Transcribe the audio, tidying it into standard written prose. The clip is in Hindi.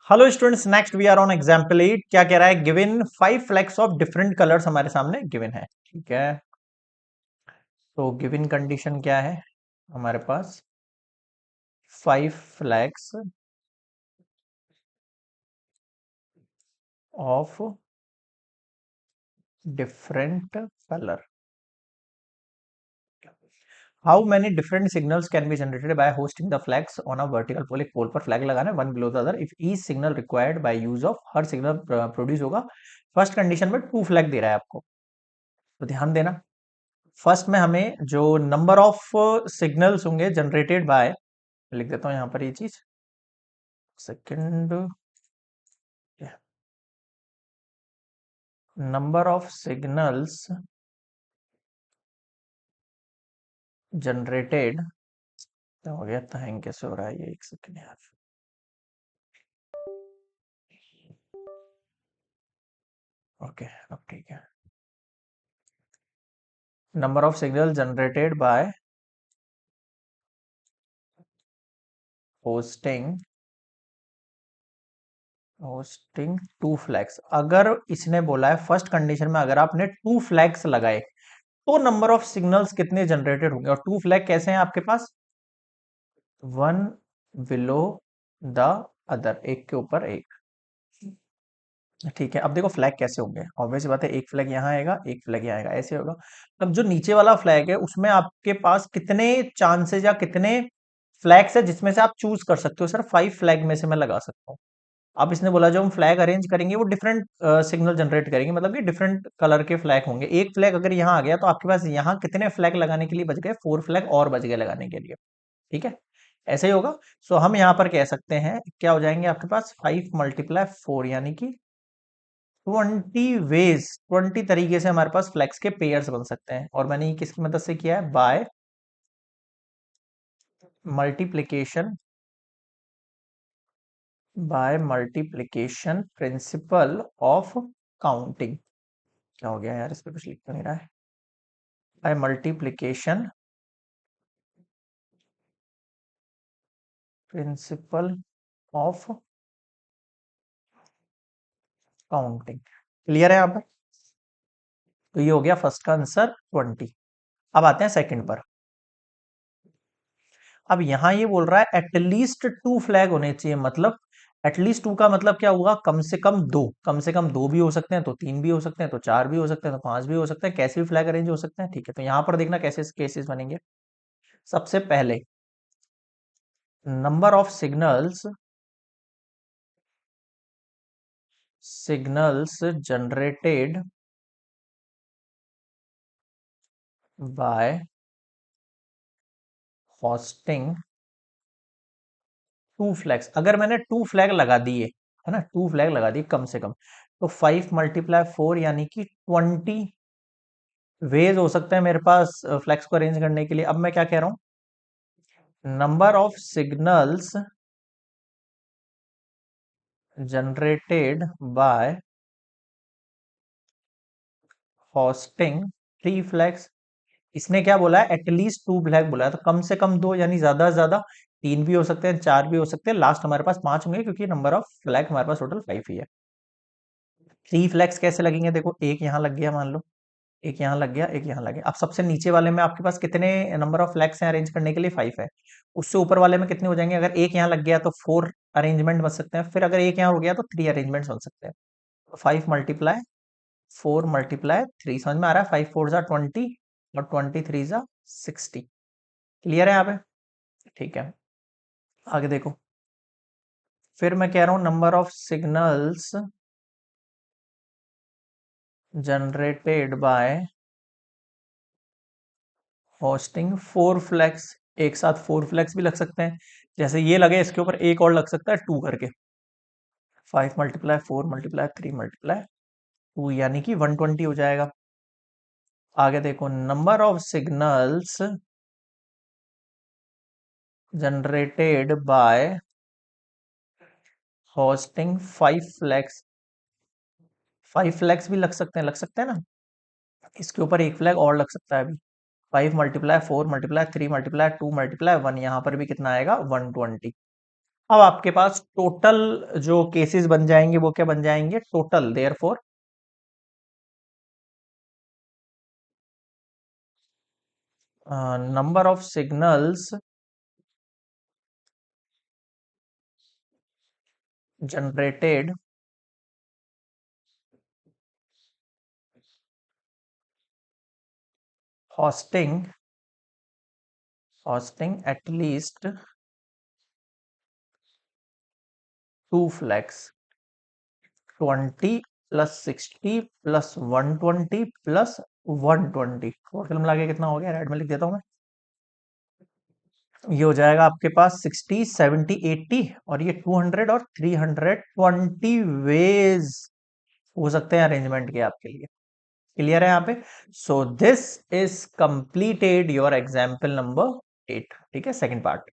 Hello students, next we are on example 8। क्या कह रहा है? Given 5 flags of different colours हमारे सामने गिवन है। ठीक है, तो गिवन कंडीशन क्या है हमारे पास? 5 flags of different colour. How many different signals can be generated by hosting the flags on a vertical pole. एक पोल पर फ्लैग लगाना है one below the other if each signal required by use of, हर सिग्नल प्रोड्यूस होगा। फर्स्ट कंडीशन में 2 फ्लैग दे रहा है आपको, तो ध्यान देना। फर्स्ट में हमें जो नंबर ऑफ सिग्नल्स होंगे जनरेटेड बाय, लिख देता हूं यहां पर ये चीज। Second, number of signals generated. क्या हो गया? हैंग कैसे हो रहा है ये? एक सेकंड यार। ओके, अब ठीक है। Number of signal generated by hosting hosting 2 flags. अगर इसने बोला है फर्स्ट कंडीशन में अगर आपने 2 फ्लैग्स लगाए तो नंबर ऑफ सिग्नल्स कितने जनरेटेड होंगे। और 2 फ्लैग कैसे हैं आपके पास? वन बिलो द अदर, एक के ऊपर एक। ठीक है, अब देखो फ्लैग कैसे होंगे। ऑब्वियस बात है, एक फ्लैग यहाँ आएगा, एक फ्लैग यहाँ आएगा, ऐसे होगा। अब जो नीचे वाला फ्लैग है उसमें आपके पास कितने चांसेस या कितने फ्लैग्स है जिसमें से आप चूज कर सकते हो? सर 5 फ्लैग में से मैं लगा सकता हूँ। अब इसने बोला जो हम फ्लैग अरेंज करेंगे वो डिफरेंट सिग्नल जनरेट करेंगे, मतलब कि डिफरेंट कलर के फ्लैग होंगे। एक फ्लैग अगर यहाँ आ गया तो आपके पास यहाँ कितने फ्लैग लगाने के लिए बच गए? 4 फ्लैग और बच गए लगाने के लिए। ठीक है, ऐसे ही होगा। सो हम यहाँ पर कह सकते हैं क्या हो जाएंगे आपके पास? 5 × 4 यानी कि 20 वेज, 20 तरीके से हमारे पास फ्लैक्स के पेयर्स बन सकते हैं। और मैंने ये किसकी मदद से किया है? By multiplication, by multiplication principle of counting. क्या हो गया यार? इस पे कुछ लिख तो नहीं रहा है। By multiplication principle of counting. Clear है यहाँ पर? तो ये हो गया फर्स्ट का आंसर 20। अब आते हैं सेकंड पर। अब यहां ये बोल रहा है एटलीस्ट 2 फ्लैग होने चाहिए। मतलब एटलीस्ट 2 का मतलब क्या हुआ? कम से कम दो। कम से कम दो भी हो सकते हैं, तो 3 भी हो सकते हैं, तो 4 भी हो सकते हैं, तो 5 भी हो सकते हैं। कैसे भी फ्लैग अरेंज हो सकते हैं। ठीक है, तो यहां पर देखना कैसे केसेस बनेंगे। सबसे पहले number of signals generated by hosting 2 flags. अगर मैंने 2 फ्लैग लगा दिए, है ना, 2 फ्लैग लगा दिए कम से कम, तो 5 × 4 यानी कि 20 वेज हो सकते हैं मेरे पास फ्लैक्स को अरेंज करने के लिए। अब मैं क्या कह रहा हूं? Number of signals generated by hosting 3 flags. इसने क्या बोला है? एटलीस्ट 2 फ्लैग बोला है, तो कम से कम दो, यानी ज्यादा से ज्यादा 3 भी हो सकते हैं, 4 भी हो सकते हैं, लास्ट हमारे पास 5 होंगे क्योंकि नंबर ऑफ फ्लैग हमारे पास टोटल 5 ही है। 3 फ्लैग्स कैसे लगेंगे? देखो, एक यहाँ लग गया मान लो, एक यहाँ लग गया, एक यहाँ लग गया। अब सबसे नीचे वाले में आपके पास कितने नंबर ऑफ फ्लैग्स हैं अरेंज करने के लिए? 5 है। उससे ऊपर वाले में कितने हो जाएंगे? अगर एक यहाँ लग गया तो 4 अरेंजमेंट बन सकते हैं, फिर अगर एक यहाँ हो गया तो 3 अरेंजमेंट बन सकते हैं। तो 5 × 4 × 3 समझ में आ रहा है? 5 × 4 = 20 और 20 × 3 = 60। क्लियर है यहाँ पे? ठीक है, आगे देखो। फिर मैं कह रहा हूं number of signals generated by hosting 4 flags. एक साथ 4 फ्लैग्स भी लग सकते हैं, जैसे ये लगे, इसके ऊपर एक और लग सकता है 2 करके। 5 × 4 × 3 × 2 यानी कि 120 हो जाएगा। आगे देखो, number of signals generated by hosting 5 flags. 5 flags भी लग सकते हैं ना, इसके ऊपर एक फ्लैग और लग सकता है अभी। 5 × 4 × 3 × 2 × 1, यहाँ पर भी कितना आएगा? 120। अब आपके पास टोटल जो केसेस बन जाएंगे वो क्या बन जाएंगे, total therefore number of signals generated hosting at least 2 flags, 20 plus 60 plus 120 plus 120, total मिला के कितना हो गया, राइट में लिख देता हूं मैं। ये हो जाएगा आपके पास 60 70 80 और ये 200 और 320 वेज हो सकते हैं अरेंजमेंट के आपके लिए। क्लियर है यहाँ पे। So this is completed your example number 8। ठीक है, सेकंड पार्ट।